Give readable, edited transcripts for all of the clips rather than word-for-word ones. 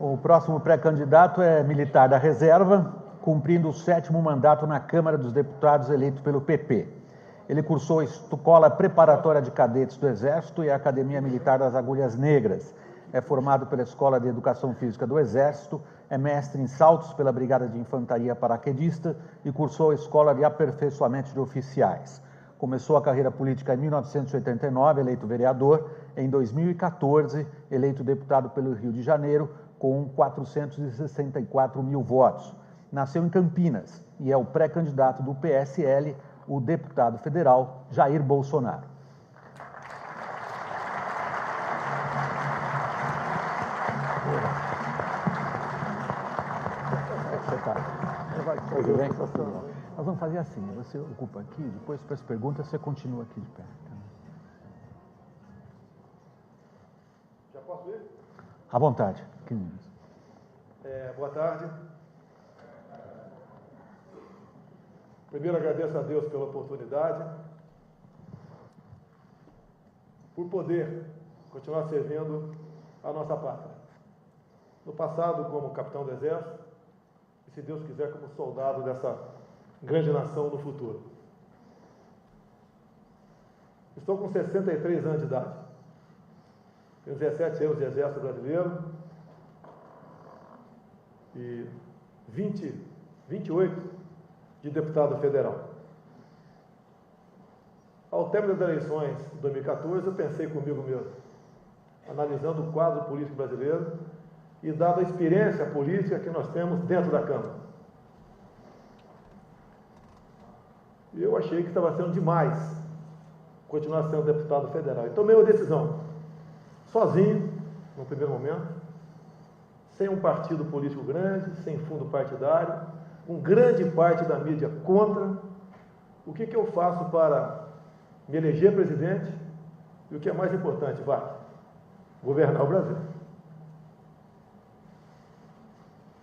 O próximo pré-candidato é militar da reserva, cumprindo o 7º mandato na Câmara dos Deputados, eleito pelo PP. Ele cursou a Escola Preparatória de Cadetes do Exército e a Academia Militar das Agulhas Negras. É formado pela Escola de Educação Física do Exército, é mestre em saltos pela Brigada de Infantaria Paraquedista e cursou a Escola de Aperfeiçoamento de Oficiais. Começou a carreira política em 1989, eleito vereador. Em 2014, eleito deputado pelo Rio de Janeiro, com 464 mil votos. Nasceu em Campinas e é o pré-candidato do PSL, o deputado federal Jair Bolsonaro. Nós vamos fazer assim, você ocupa aqui, depois para as perguntas você continua aqui de pé. Já posso ir? À vontade. Boa tarde. Primeiro agradeço a Deus pela oportunidade, por poder continuar servindo a nossa pátria. No passado como capitão do Exército, e se Deus quiser como soldado dessa grande nação no futuro. Estou com 63 anos de idade. Tenho 17 anos de Exército Brasileiro e 28 de deputado federal. Ao término das eleições de 2014, eu pensei comigo mesmo, analisando o quadro político brasileiro e dada a experiência política que nós temos dentro da Câmara. E eu achei que estava sendo demais continuar sendo deputado federal. E tomei uma decisão, sozinho, no primeiro momento, sem um partido político grande, sem fundo partidário, com grande parte da mídia contra. O que eu faço para me eleger presidente e o que é mais importante, governar o Brasil.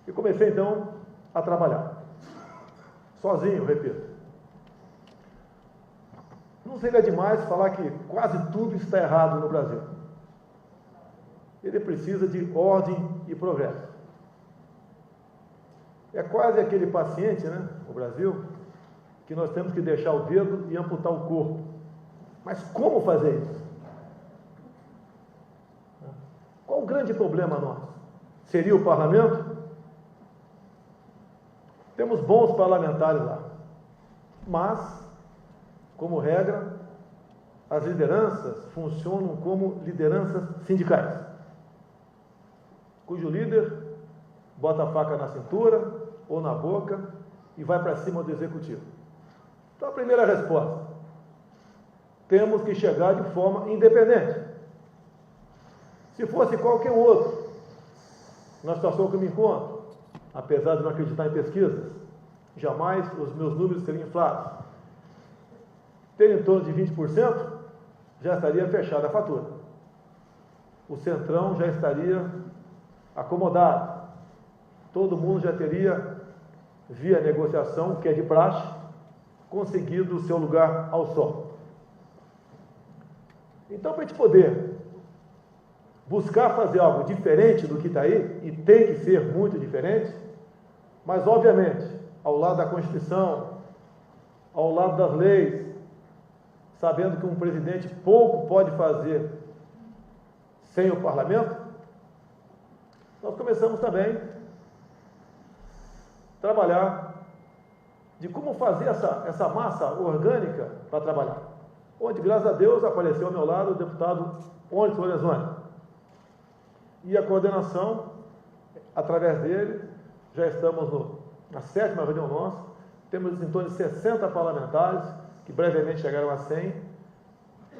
E comecei então a trabalhar, sozinho, repito. Não seria demais falar que quase tudo está errado no Brasil. Ele precisa de ordem e progresso. É quase aquele paciente, no Brasil, que nós temos que deixar o dedo e amputar o corpo. Mas como fazer isso? Qual o grande problema nosso? Seria o parlamento? Temos bons parlamentares lá, mas, como regra, as lideranças funcionam como lideranças sindicais, cujo líder bota a faca na cintura ou na boca e vai para cima do executivo. Então, a primeira resposta: temos que chegar de forma independente. Se fosse qualquer outro, na situação que eu me encontro, apesar de não acreditar em pesquisas, jamais os meus números seriam inflados. Ter em torno de 20%, já estaria fechada a fatura. O Centrão já estaria acomodado. Todo mundo já teria, via negociação, que é de praxe, conseguido o seu lugar ao sol. Então, para a gente poder buscar fazer algo diferente do que está aí, e tem que ser muito diferente, mas, obviamente, ao lado da Constituição, ao lado das leis, sabendo que um presidente pouco pode fazer sem o parlamento, nós começamos também a trabalhar de como fazer essa massa orgânica para trabalhar. Onde, graças a Deus, apareceu ao meu lado o deputado Onyx Lorenzoni. E a coordenação, através dele, já estamos na 7ª reunião nossa, temos em torno de 60 parlamentares, que brevemente chegaram a 100,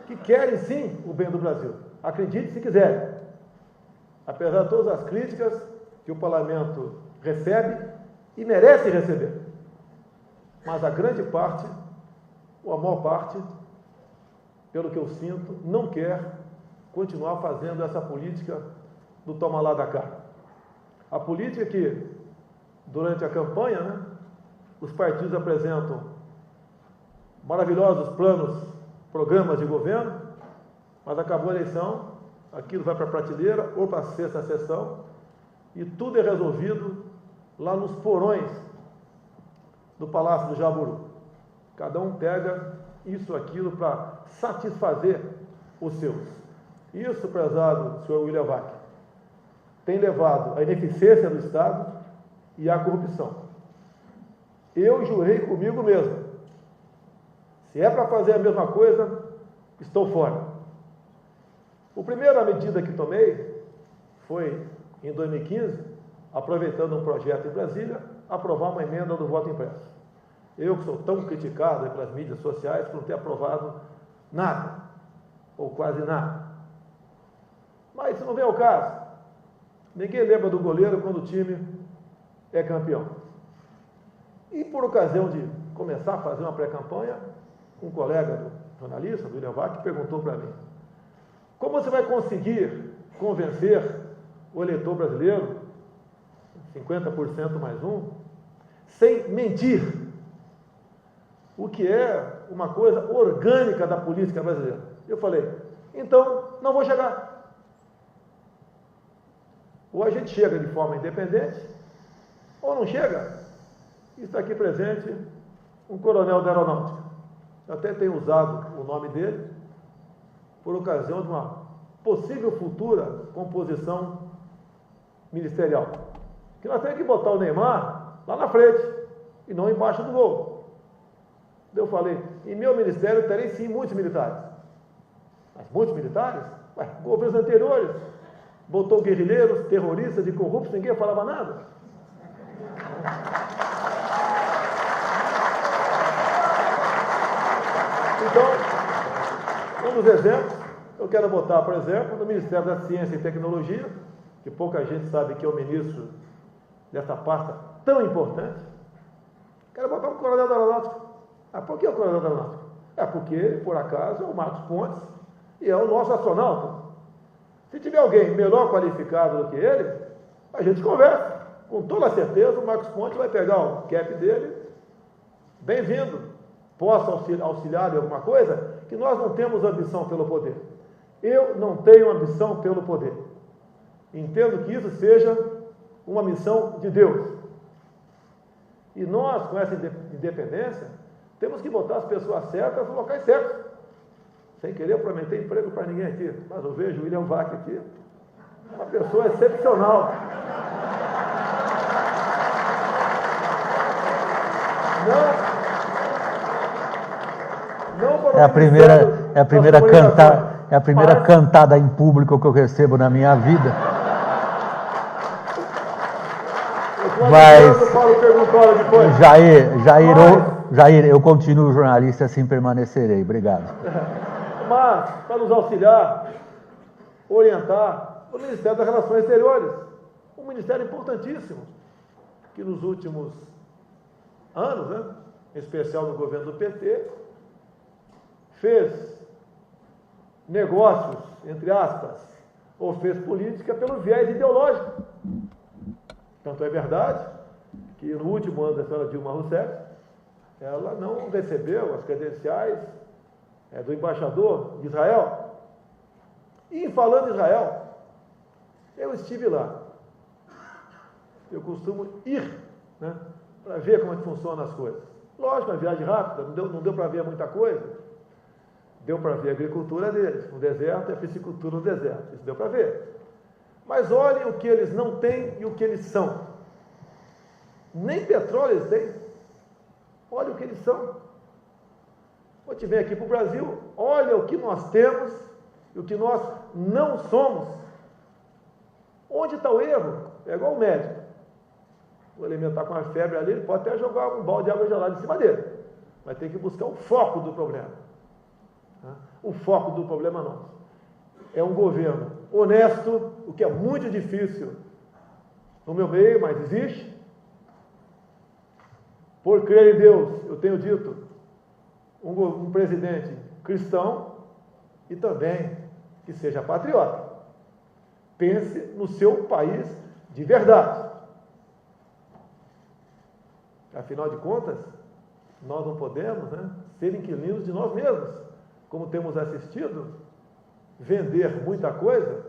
que querem sim o bem do Brasil. Acredite se quiserem. Apesar de todas as críticas que o parlamento recebe e merece receber. Mas a grande parte, ou a maior parte, pelo que eu sinto, não quer continuar fazendo essa política do toma lá da cá. A política que, durante a campanha, os partidos apresentam maravilhosos planos, programas de governo, mas acabou a eleição, aquilo vai para a prateleira ou para a 6ª sessão e tudo é resolvido lá nos porões do Palácio do Jaburu. Cada um pega isso, aquilo, para satisfazer os seus. Isso, prezado senhor William Vac, tem levado à ineficiência do Estado e à corrupção. Eu jurei comigo mesmo, se é para fazer a mesma coisa, estou fora. A primeira medida que tomei foi, em 2015, aproveitando um projeto em Brasília, aprovar uma emenda do voto impresso. Eu, que sou tão criticado pelas mídias sociais, por não ter aprovado nada, ou quase nada. Mas isso não vem ao caso. Ninguém lembra do goleiro quando o time é campeão. E por ocasião de começar a fazer uma pré-campanha, um colega do jornalista, do William Vac, perguntou para mim: como você vai conseguir convencer o eleitor brasileiro, 50% mais um, sem mentir? O que é uma coisa orgânica da política brasileira. Eu falei, então não vou chegar. Ou a gente chega de forma independente, ou não chega. Está aqui presente um coronel da aeronáutica. Eu até tenho usado o nome dele por ocasião de uma possível futura composição ministerial. Que nós temos que botar o Neymar lá na frente e não embaixo do gol. Eu falei, em meu ministério terei sim muitos militares. Mas muitos militares? Ué, governos anteriores botou guerrilheiros, terroristas e corruptos, ninguém falava nada. Então, um dos exemplos, eu quero botar, por exemplo, no Ministério da Ciência e Tecnologia, que pouca gente sabe que é o ministro dessa pasta tão importante. Quero botar um coronel da aeronáutica. Ah, por que o coronel da aeronáutica? É porque ele, por acaso, é o Marcos Pontes e é o nosso astronauta. Se tiver alguém melhor qualificado do que ele, a gente conversa. Com toda certeza, o Marcos Pontes vai pegar o cap dele, bem-vindo. Posso auxiliar em alguma coisa? Que nós não temos ambição pelo poder. Eu não tenho ambição pelo poder. Entendo que isso seja uma missão de Deus. E nós, com essa independência, temos que botar as pessoas certas nos locais certos. Sem querer prometer emprego para ninguém aqui. Mas eu vejo o William Vac aqui, uma pessoa excepcional. É a primeira cantada em público que eu recebo na minha vida. Mas, Jair, eu continuo jornalista, assim permanecerei. Obrigado. Mas, para nos auxiliar, orientar, o Ministério das Relações Exteriores, um ministério importantíssimo, que nos últimos anos, né, em especial no governo do PT, fez negócios, entre aspas, ou fez política pelo viés ideológico. Tanto é verdade que no último ano da senhora Dilma Rousseff, ela não recebeu as credenciais do embaixador de Israel. E falando em Israel, eu estive lá. Eu costumo ir, né, para ver como é que funcionam as coisas. Lógico, uma viagem rápida, não deu para ver muita coisa. Deu para ver a agricultura deles, no deserto, e a piscicultura no deserto. Isso deu para ver. Mas olhem o que eles não têm e o que eles são. Nem petróleo eles têm. Olha o que eles são. Quando te vem aqui para o Brasil, olha o que nós temos e o que nós não somos. Onde está o erro? É igual o médico. O alimentar com uma febre ali, ele pode até jogar um balde de água gelada em cima dele. Mas tem que buscar o foco do problema. O foco do problema nosso é um governo honesto, o que é muito difícil no meu meio, mas existe. Por crer em Deus, eu tenho dito, um presidente cristão e também que seja patriota. Pense no seu país de verdade. Afinal de contas, nós não podemos, né, ser inquilinos de nós mesmos, como temos assistido, vender muita coisa,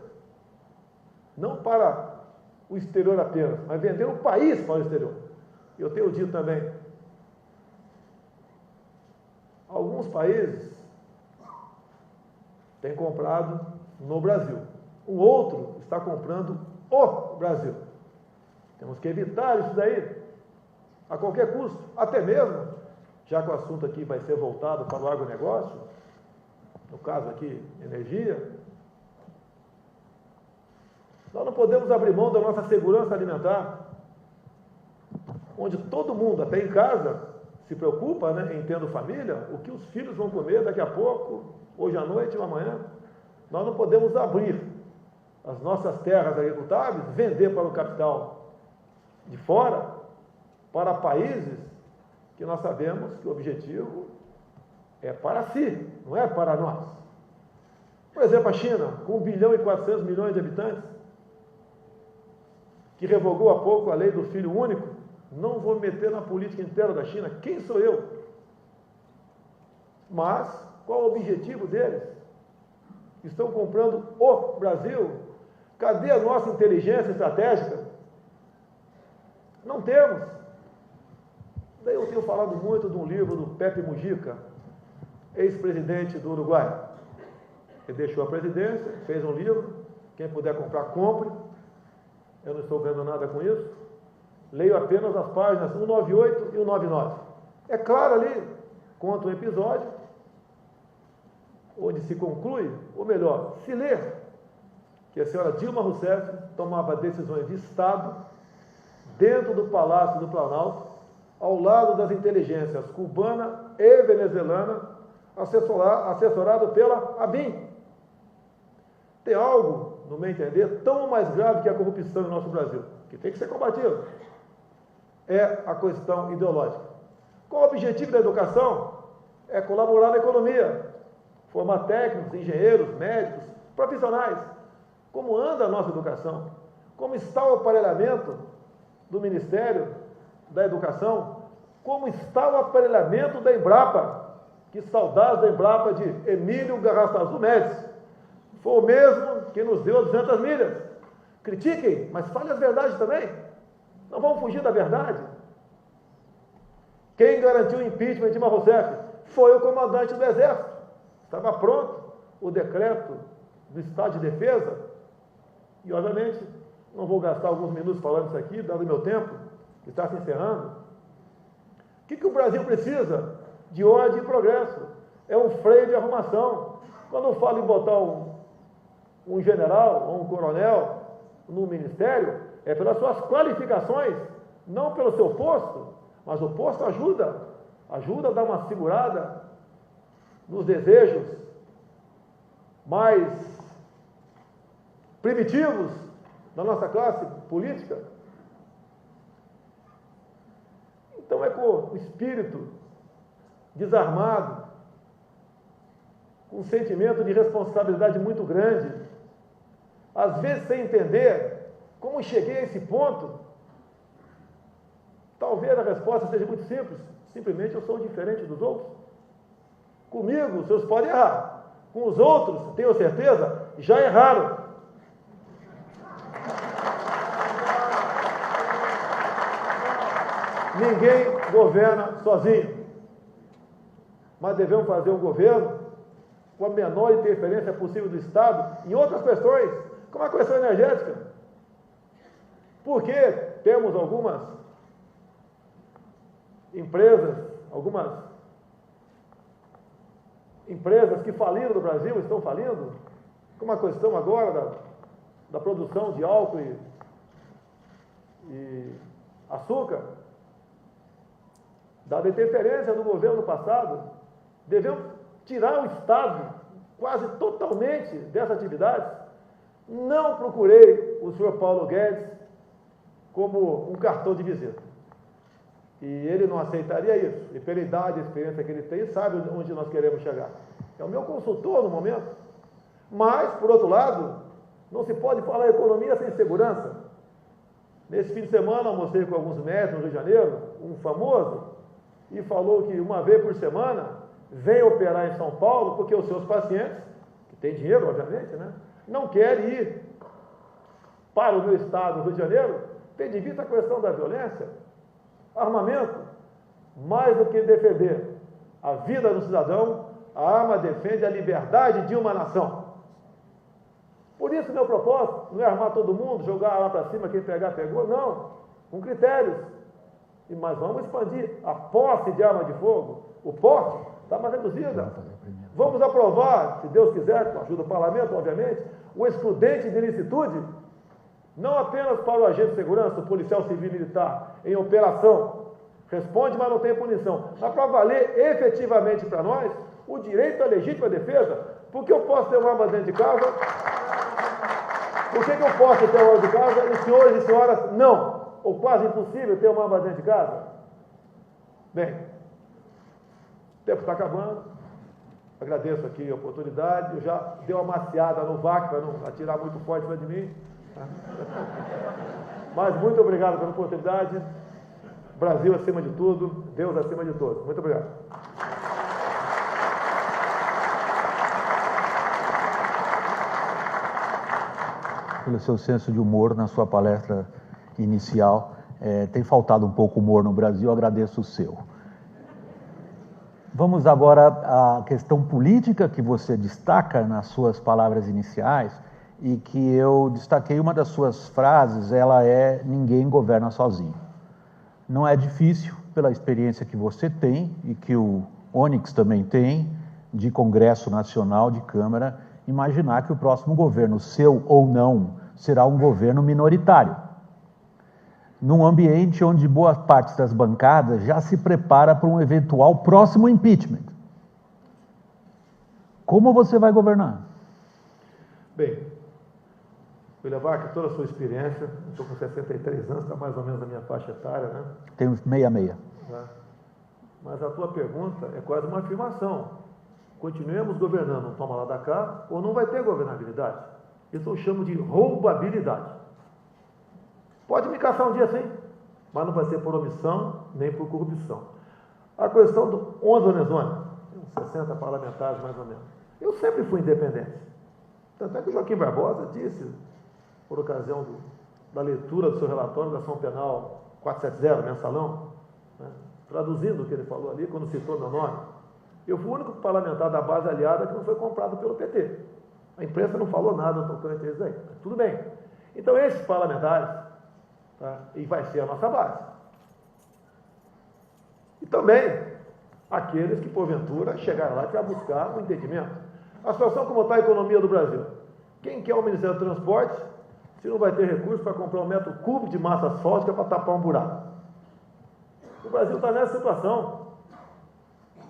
não para o exterior apenas, mas vender o país para o exterior. Eu tenho dito também, alguns países têm comprado no Brasil, o outro está comprando o Brasil. Temos que evitar isso daí, a qualquer custo, até mesmo, já que o assunto aqui vai ser voltado para o agronegócio, no caso aqui, energia, nós não podemos abrir mão da nossa segurança alimentar, onde todo mundo, até em casa, se preocupa, né, em tendo família, o que os filhos vão comer daqui a pouco, hoje à noite ou amanhã. Nós não podemos abrir as nossas terras agricultáveis, vender para o capital de fora, para países que nós sabemos que o objetivo é para si, não é para nós. Por exemplo, a China, com 1 bilhão e 400 milhões de habitantes, que revogou há pouco a lei do filho único. Não vou me meter na política inteira da China, quem sou eu? Mas, qual o objetivo deles? Estão comprando o Brasil. Cadê a nossa inteligência estratégica? Não temos. Daí eu tenho falado muito de um livro do Pepe Mujica, ex-presidente do Uruguai. Ele deixou a presidência, fez um livro, quem puder comprar, compre. Eu não estou vendo nada com isso. Leio apenas as páginas 198 e 199. É claro ali, conta um episódio, onde se conclui, ou melhor, se lê, que a senhora Dilma Rousseff tomava decisões de Estado dentro do Palácio do Planalto, ao lado das inteligências cubana e venezuelana, assessorado pela ABIN. Tem algo, no meu entender, tão mais grave que a corrupção no nosso Brasil, que tem que ser combatido. É a questão ideológica. Qual o objetivo da educação? É colaborar na economia, formar técnicos, engenheiros, médicos, profissionais. Como anda a nossa educação? Como está o aparelhamento do Ministério da Educação? Como está o aparelhamento da Embrapa? Que saudades da Embrapa de Emílio Garrastazu Médici. Foi o mesmo que nos deu 200 milhas. Critiquem, mas fale as verdades também. Não vamos fugir da verdade. Quem garantiu o impeachment de Dilma Rousseff foi o comandante do Exército. Estava pronto o decreto do Estado de Defesa. E, obviamente, não vou gastar alguns minutos falando isso aqui, dado o meu tempo, que está se encerrando. O que o Brasil precisa? De ordem e progresso. É um freio de arrumação. Quando eu falo em botar um general ou um coronel no ministério, é pelas suas qualificações, não pelo seu posto, mas o posto ajuda a dar uma segurada nos desejos mais primitivos da nossa classe política. Então é com o espírito desarmado, com um sentimento de responsabilidade muito grande, às vezes sem entender como cheguei a esse ponto. Talvez a resposta seja muito simples, simplesmente eu sou diferente dos outros. Comigo, os seus podem errar, com os outros, tenho certeza, já erraram. Ninguém governa sozinho, mas devemos fazer um governo com a menor interferência possível do Estado em outras questões, como a questão energética. Porque temos algumas empresas que faliram no Brasil, estão falindo, como a questão agora da produção de álcool e açúcar, da interferência do governo passado. Devemos tirar o Estado quase totalmente dessa atividade. Não procurei o senhor Paulo Guedes como um cartão de visita. E ele não aceitaria isso. E pela idade e experiência que ele tem, sabe onde nós queremos chegar. É o meu consultor no momento. Mas, por outro lado, não se pode falar economia sem segurança. Nesse fim de semana, almocei com alguns médicos no Rio de Janeiro, um famoso, e falou que uma vez por semana vem operar em São Paulo porque os seus pacientes, que têm dinheiro, obviamente, né, não querem ir para o meu estado, Rio de Janeiro, tem de vista a questão da violência, armamento, mais do que defender a vida do cidadão, a arma defende a liberdade de uma nação. Por isso, meu propósito não é armar todo mundo, jogar a arma para cima, quem pegar, pegou, não, com critérios. Mas vamos expandir a posse de arma de fogo, o porte está mais reduzida. Vamos aprovar, se Deus quiser, com a ajuda do parlamento, obviamente, o excludente de ilicitude, não apenas para o agente de segurança, o policial civil e militar, em operação, responde, mas não tem punição, mas para valer efetivamente para nós o direito à legítima defesa. Porque eu posso ter uma arma dentro de casa? Por que eu posso ter uma arma de casa e senhores e senhoras não? Ou quase impossível ter uma arma dentro de casa? Bem, o tempo está acabando. Agradeço aqui a oportunidade. Eu já dei uma maciada no VAC para não atirar muito forte para de mim. Mas muito obrigado pela oportunidade. Brasil acima de tudo, Deus acima de todos. Muito obrigado. Pelo seu senso de humor na sua palestra inicial, tem faltado um pouco humor no Brasil, agradeço o seu. Vamos agora à questão política que você destaca nas suas palavras iniciais e que eu destaquei uma das suas frases, ela é: ninguém governa sozinho. Não é difícil, pela experiência que você tem e que o Onyx também tem, de Congresso Nacional, de Câmara, imaginar que o próximo governo, seu ou não, será um governo minoritário. Num ambiente onde boa parte das bancadas já se prepara para um eventual próximo impeachment. Como você vai governar? Bem, vou levar aqui toda a sua experiência, estou com 63 anos, está mais ou menos na minha faixa etária, né? Tenho 66. Mas a tua pergunta é quase uma afirmação. Continuemos governando, toma lá da cá, ou não vai ter governabilidade. Isso eu chamo de roubabilidade. Pode me caçar um dia sim, mas não vai ser por omissão nem por corrupção. A questão do 11 Lorenzoni, 60 parlamentares mais ou menos. Eu sempre fui independente. Tanto é que o Joaquim Barbosa disse, por ocasião da leitura do seu relatório da ação penal 470, mensalão, né, traduzindo o que ele falou ali, quando citou meu nome, eu fui o único parlamentar da base aliada que não foi comprado pelo PT. A imprensa não falou nada tocante a isso aí. Mas tudo bem. Então, esses parlamentares, tá, e vai ser a nossa base. E também aqueles que, porventura, chegaram lá para buscar o entendimento. A situação como está a economia do Brasil. Quem quer o Ministério do Transporte, se não vai ter recurso para comprar 1 metro cúbico de massa asfáltica para tapar um buraco? O Brasil está nessa situação.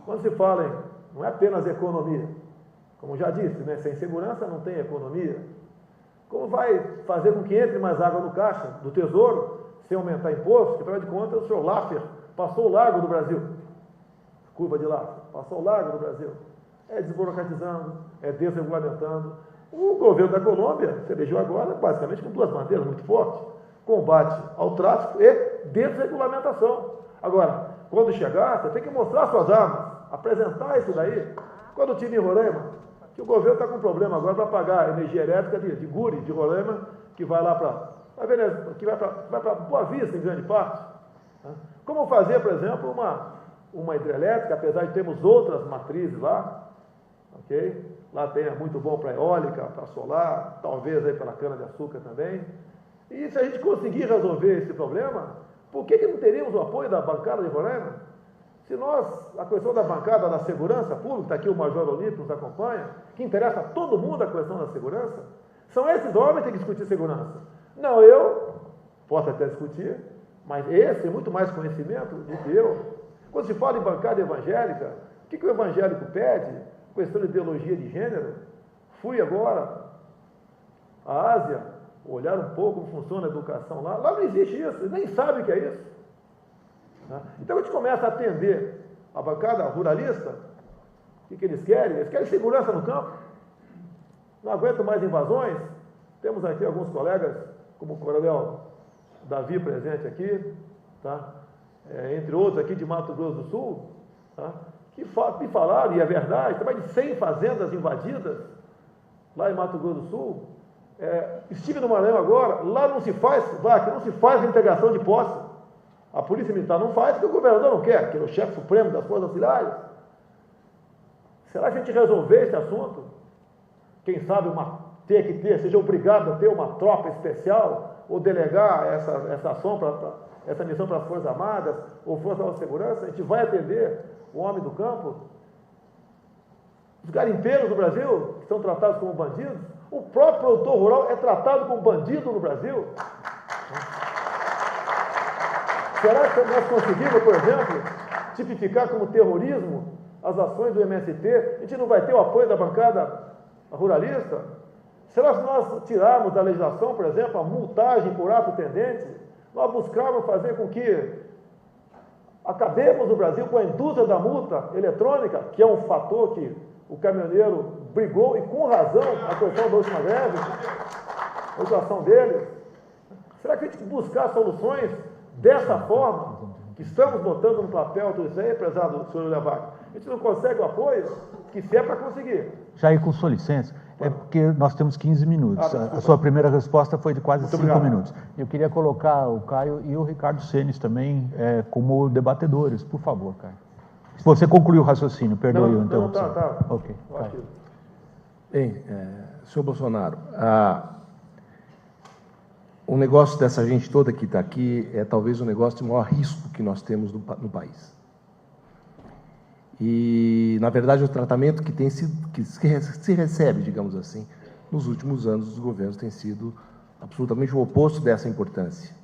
Quando se fala em, não é apenas economia, como já disse, né, sem segurança não tem economia. Como vai fazer com que entre mais água no caixa do Tesouro, sem aumentar imposto? Que, afinal de contas, o senhor Laffer passou o largo do Brasil. Curva de Laffer, passou o largo do Brasil. É desburocratizando, é desregulamentando. O governo da Colômbia se elegeu agora, basicamente, com 2 bandeiras muito fortes: combate ao tráfico e desregulamentação. Agora, quando chegar, você tem que mostrar suas armas, apresentar isso daí. Quando eu tive em Roraima, que o governo está com problema agora para pagar a energia elétrica de Guri, de Roraima, que vai lá para Boa Vista, em grande parte. Né? Como fazer, por exemplo, uma hidrelétrica, apesar de termos outras matrizes lá, ok? Lá tem muito bom para eólica, para solar, talvez aí pela cana-de-açúcar também. E se a gente conseguir resolver esse problema, por que não teríamos o apoio da bancada de Roraima? Se nós, a questão da bancada da segurança pública, está aqui o Major Olímpio nos acompanha, que interessa a todo mundo a questão da segurança, são esses homens que têm que discutir segurança. Não, eu posso até discutir, mas esse tem muito mais conhecimento do que eu. Quando se fala em bancada evangélica, o que o evangélico pede? Questão de ideologia de gênero. Fui agora à Ásia, olhar um pouco como funciona a educação lá. Lá não existe isso, nem sabe o que é isso. Então a gente começa a atender a bancada ruralista. O que eles querem? Eles querem segurança no campo. Não aguentam mais invasões. Temos aqui alguns colegas, como o coronel Davi presente aqui, tá? Entre outros aqui de Mato Grosso do Sul, tá? Que falaram, e é verdade, tem mais de 100 fazendas invadidas lá em Mato Grosso do Sul, Estive no Maranhão agora, lá não se faz, aqui não se faz integração de posse. A Polícia Militar não faz porque o governador não quer, que ele é o chefe supremo das Forças Auxiliares. Será que a gente resolver esse assunto? Quem sabe seja obrigado a ter uma tropa especial ou delegar essa ação, essa missão para as Forças Armadas ou Forças de Segurança? A gente vai atender o homem do campo? Os garimpeiros do Brasil, que são tratados como bandidos, o próprio produtor rural é tratado como bandido no Brasil. Será que nós conseguimos, por exemplo, tipificar como terrorismo as ações do MST? A gente não vai ter o apoio da bancada ruralista? Será que nós tirarmos da legislação, por exemplo, a multagem por ato tendente? Nós buscarmos fazer com que acabemos no Brasil com a indústria da multa eletrônica, que é um fator que o caminhoneiro brigou, e com razão, a questão da última greve, a situação deles. Será que a gente buscar soluções dessa forma, que estamos botando no papel tudo isso aí, prezado senhor Levac? A gente não consegue o apoio que se é para conseguir. Jair, com sua licença, é porque nós temos 15 minutos. A sua primeira resposta foi de quase 5 minutos. Eu queria colocar o Caio e o Ricardo Senes também como debatedores, por favor, Caio. Se você concluiu o raciocínio, perdoe a interrupção. Tá. Ok. Bem, senhor Bolsonaro, o negócio dessa gente toda que está aqui é talvez o negócio de maior risco que nós temos no país. E, na verdade, o tratamento que se recebe, digamos assim, nos últimos anos dos governos tem sido absolutamente o oposto dessa importância.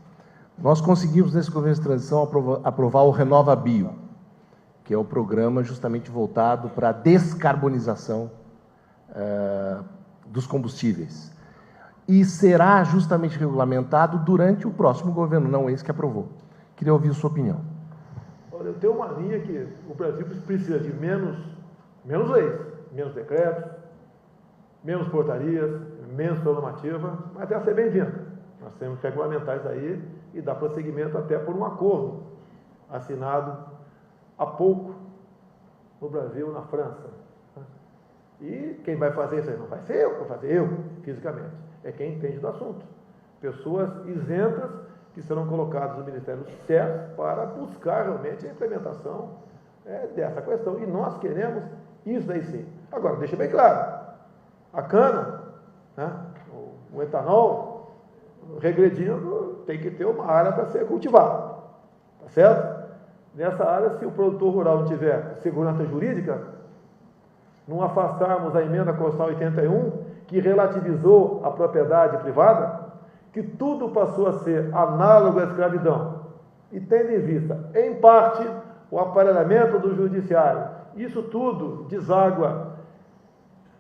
Nós conseguimos, nesse governo de transição, aprovar o RenovaBio, que é o programa justamente voltado para a descarbonização dos combustíveis. E será justamente regulamentado durante o próximo governo, não esse que aprovou. Queria ouvir a sua opinião. Olha, eu tenho uma linha que o Brasil precisa de menos leis, menos decretos, menos portarias, menos normativa, mas essa é bem-vinda. Nós temos que regulamentar isso aí e dar prosseguimento até por um acordo assinado há pouco no Brasil, na França. E quem vai fazer isso aí? Não vai ser eu, vou fazer eu, fisicamente. É quem entende do assunto. Pessoas isentas que serão colocadas no Ministério certo para buscar realmente a implementação dessa questão. E nós queremos isso aí sim. Agora, deixa bem claro, a cana, né, o etanol, regredindo, tem que ter uma área para ser cultivada. Tá certo? Nessa área, se o produtor rural não tiver segurança jurídica, não afastarmos a emenda constitucional 81, que relativizou a propriedade privada, que tudo passou a ser análogo à escravidão, e tendo em vista, em parte, o aparelhamento do judiciário, isso tudo deságua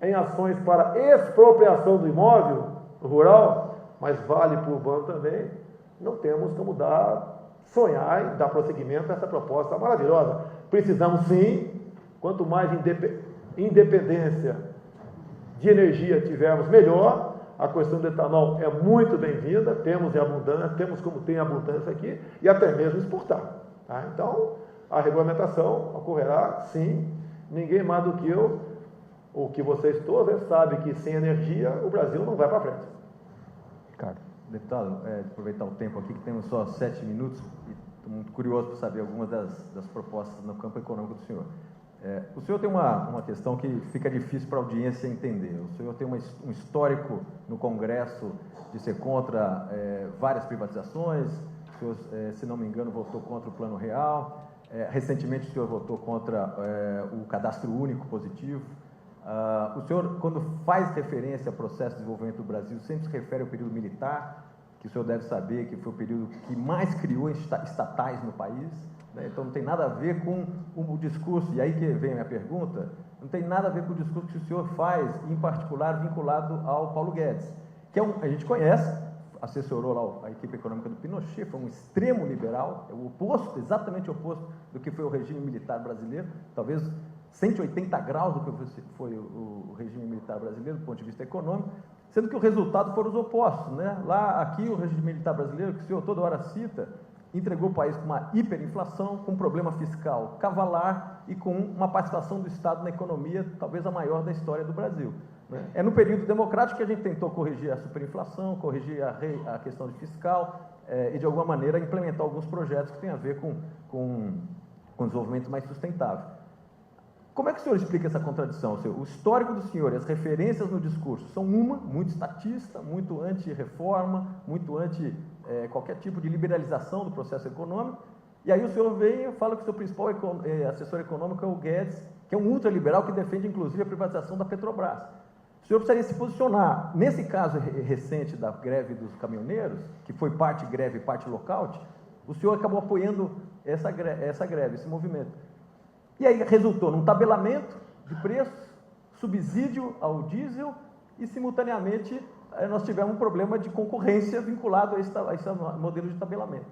em ações para expropriação do imóvel rural, mas vale para o urbano também, não temos como sonhar e dar prosseguimento a essa proposta maravilhosa. Precisamos sim, quanto mais independência de energia tivermos, melhor. A questão do etanol é muito bem-vinda, temos em abundância, temos como tem abundância aqui, e até mesmo exportar. Tá? Então, a regulamentação ocorrerá, sim, ninguém mais do que eu, ou que vocês todos sabem que sem energia o Brasil não vai para frente. Ricardo. Deputado, aproveitar o tempo aqui, que temos só 7 minutos, e estou muito curioso para saber algumas das propostas no campo econômico do senhor. O senhor tem uma questão que fica difícil para a audiência entender. O senhor tem um histórico no Congresso de ser contra várias privatizações. O senhor, se não me engano, votou contra o Plano Real. Recentemente, o senhor votou contra o Cadastro Único Positivo. O senhor, quando faz referência ao processo de desenvolvimento do Brasil, sempre se refere ao período militar, que o senhor deve saber que foi o período que mais criou estatais no país. Então não tem nada a ver com o discurso, e aí que vem a minha pergunta, não tem nada a ver com o discurso que o senhor faz, em particular vinculado ao Paulo Guedes, que a gente conhece, assessorou lá a equipe econômica do Pinochet, foi um extremo liberal, é o oposto, exatamente o oposto do que foi o regime militar brasileiro, talvez 180 graus do que foi o regime militar brasileiro, do ponto de vista econômico, sendo que o resultado foram os opostos, né? Aqui o regime militar brasileiro, que o senhor toda hora cita, entregou o país com uma hiperinflação, com um problema fiscal cavalar e com uma participação do Estado na economia, talvez a maior da história do Brasil. Né? É no período democrático que a gente tentou corrigir a superinflação, corrigir a questão de fiscal e, de alguma maneira, implementar alguns projetos que têm a ver com desenvolvimento mais sustentável. Como é que o senhor explica essa contradição? O histórico do senhor e as referências no discurso são muito estatista, muito anti-reforma, muito anti qualquer tipo de liberalização do processo econômico, e aí o senhor vem e fala que o seu principal assessor econômico é o Guedes, que é um ultraliberal que defende, inclusive, a privatização da Petrobras. O senhor precisaria se posicionar. Nesse caso recente da greve dos caminhoneiros, que foi parte greve e parte lockout, o senhor acabou apoiando essa greve, esse movimento. E aí resultou num tabelamento de preços, subsídio ao diesel e, simultaneamente, nós tivemos um problema de concorrência vinculado a esse modelo de tabelamento.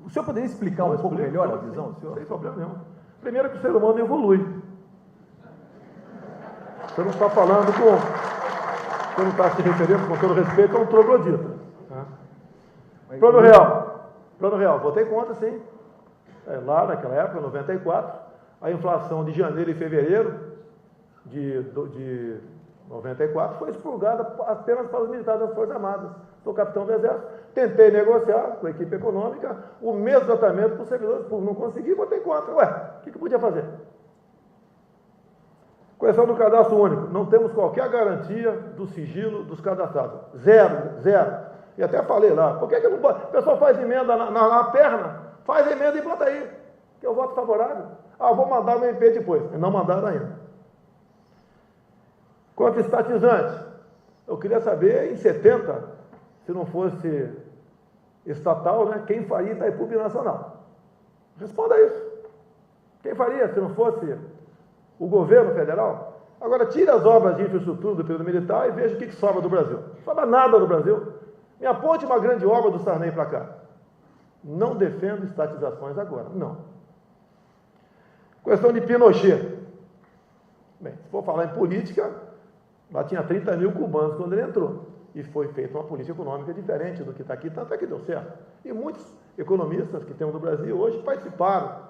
O senhor poderia explicar um pouco melhor a visão do senhor? Sem problema nenhum. Primeiro que o ser humano evolui. Você não está falando você não está se referindo, com todo respeito, a um troglodita. Plano real, votei contra, sim. Lá naquela época, 94, a inflação de janeiro e fevereiro de 94 foi expurgada apenas para os militares das Forças Armadas. Sou capitão do Exército, tentei negociar com a equipe econômica o mesmo tratamento para os servidores públicos. Não consegui, votei contra. Ué, o que podia fazer? Questão do cadastro único. Não temos qualquer garantia do sigilo dos cadastrados. Zero. E até falei lá, por que não bota? O pessoal faz emenda na perna, faz emenda e bota aí, que eu voto favorável. Vou mandar o MP depois. Não mandaram ainda. Quanto estatizante, eu queria saber, em 70, se não fosse estatal, né, quem faria Itaipu Binacional? Responda isso. Quem faria se não fosse o governo federal? Agora, tire as obras de infraestrutura do período militar e veja o que sobra do Brasil. Não sobra nada do Brasil. Me aponte uma grande obra do Sarney para cá. Não defendo estatizações agora, não. Questão de Pinochet. Bem, se for falar em política, lá tinha 30 mil cubanos quando ele entrou. E foi feita uma política econômica diferente do que está aqui, tanto é que deu certo. E muitos economistas que temos no Brasil hoje participaram,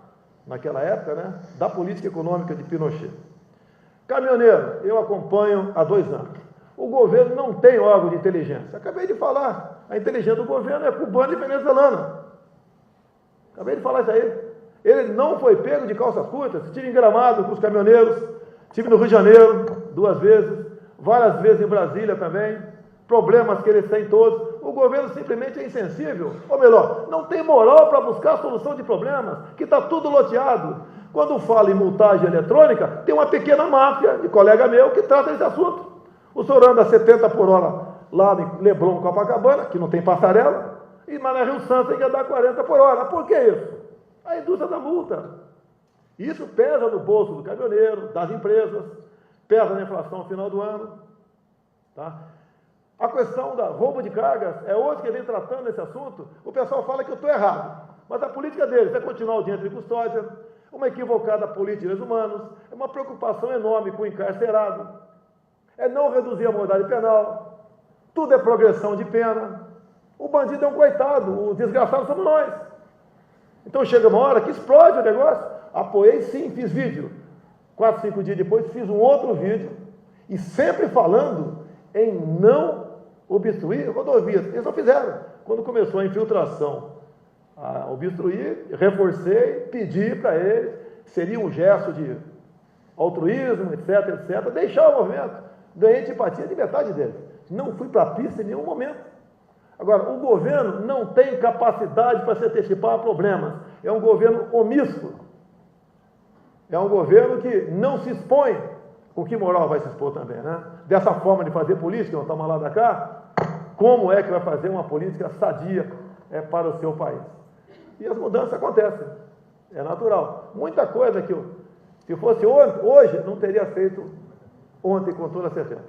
naquela época, né, da política econômica de Pinochet. Caminhoneiro, eu acompanho há 2 anos. O governo não tem órgão de inteligência. Acabei de falar, a inteligência do governo é cubana e venezuelana. Acabei de falar isso aí. Ele não foi pego de calças curtas. Estive em Gramado com os caminhoneiros, estive no Rio de Janeiro 2 vezes, várias vezes em Brasília também, problemas que eles têm todos. O governo simplesmente é insensível, ou melhor, não tem moral para buscar a solução de problemas, que está tudo loteado. Quando fala em multagem eletrônica, tem uma pequena máfia de colega meu que trata desse assunto. O senhor anda 70 por hora lá em Leblon, Copacabana, que não tem passarela, e na Rio Santos tem que andar 40 por hora. Por que isso? A indústria da multa. Isso pesa no bolso do caminhoneiro, das empresas, pesa na inflação no final do ano. Tá? A questão da roubo de cargas é hoje que vem tratando esse assunto. O pessoal fala que eu estou errado, mas a política deles é continuar a audiência de custódia, uma equivocada política de direitos humanos, é uma preocupação enorme com o encarcerado, é não reduzir a moralidade penal, tudo é progressão de pena. O bandido é um coitado, o desgraçado somos nós. Então chega uma hora que explode o negócio. Apoiei sim, fiz vídeo. 4, 5 dias depois fiz um outro vídeo, e sempre falando em não obstruir rodovias. Eles não fizeram. Quando começou a infiltração, a obstruir, reforcei, pedi para eles, seria um gesto de altruísmo, etc, etc, deixar o movimento. Ganhei antipatia de metade deles. Não fui para a pista em nenhum momento. Agora, o governo não tem capacidade para se antecipar a problemas. É um governo omisso. É um governo que não se expõe. O que moral vai se expor também, né? Dessa forma de fazer política, não toma lá da cá, como é que vai fazer uma política sadia para o seu país? E as mudanças acontecem. É natural. Muita coisa que se fosse hoje, não teria feito ontem, com toda certeza.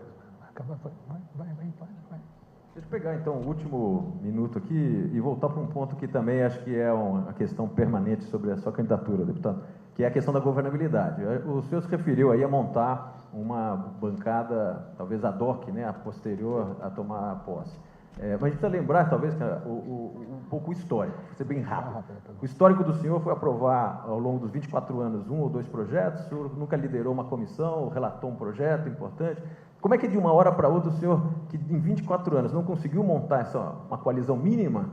Deixa eu pegar, então, o último minuto aqui e voltar para um ponto que também acho que é uma questão permanente sobre a sua candidatura, deputado, que é a questão da governabilidade. O senhor se referiu aí a montar uma bancada, talvez ad hoc, né, a posterior a tomar a posse. Mas a gente precisa lembrar, talvez, um pouco o histórico, vou ser bem rápido. O histórico do senhor foi aprovar, ao longo dos 24 anos, 1 ou 2 projetos, o senhor nunca liderou uma comissão, relatou um projeto importante. Como é que de uma hora para outra o senhor, que em 24 anos não conseguiu montar uma coalizão mínima,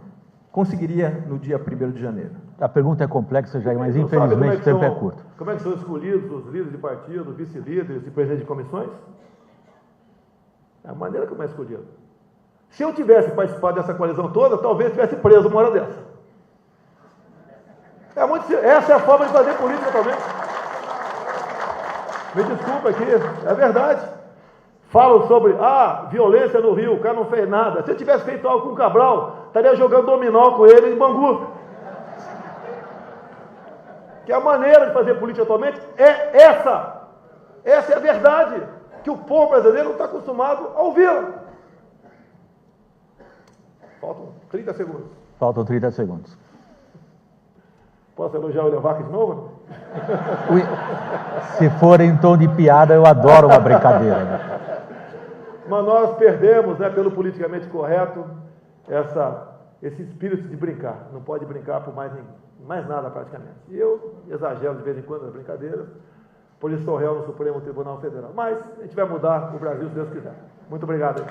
conseguiria no dia 1º de janeiro? A pergunta é complexa, Jair, mas infelizmente o tempo é curto. Como é que são escolhidos os líderes de partido, vice-líderes e presidentes de comissões? É a maneira como é escolhido. Se eu tivesse participado dessa coalizão toda, talvez tivesse preso uma hora dessa. Essa é a forma de fazer política também. Me desculpa aqui, é verdade. Falam sobre, violência no Rio, o cara não fez nada. Se eu tivesse feito algo com o Cabral, estaria jogando dominó com ele em Bangu. Que a maneira de fazer política atualmente é essa. Essa é a verdade, que o povo brasileiro não está acostumado a ouvi-la. Faltam 30 segundos. Faltam 30 segundos. Posso elogiar o Levac de novo? Se for em tom de piada, eu adoro uma brincadeira. Né? Mas nós perdemos, pelo politicamente correto, esse espírito de brincar. Não pode brincar por mais nada praticamente. E eu exagero de vez em quando nas brincadeiras, por isso sou réu no Supremo Tribunal Federal. Mas a gente vai mudar o Brasil se Deus quiser. Muito obrigado. Aí.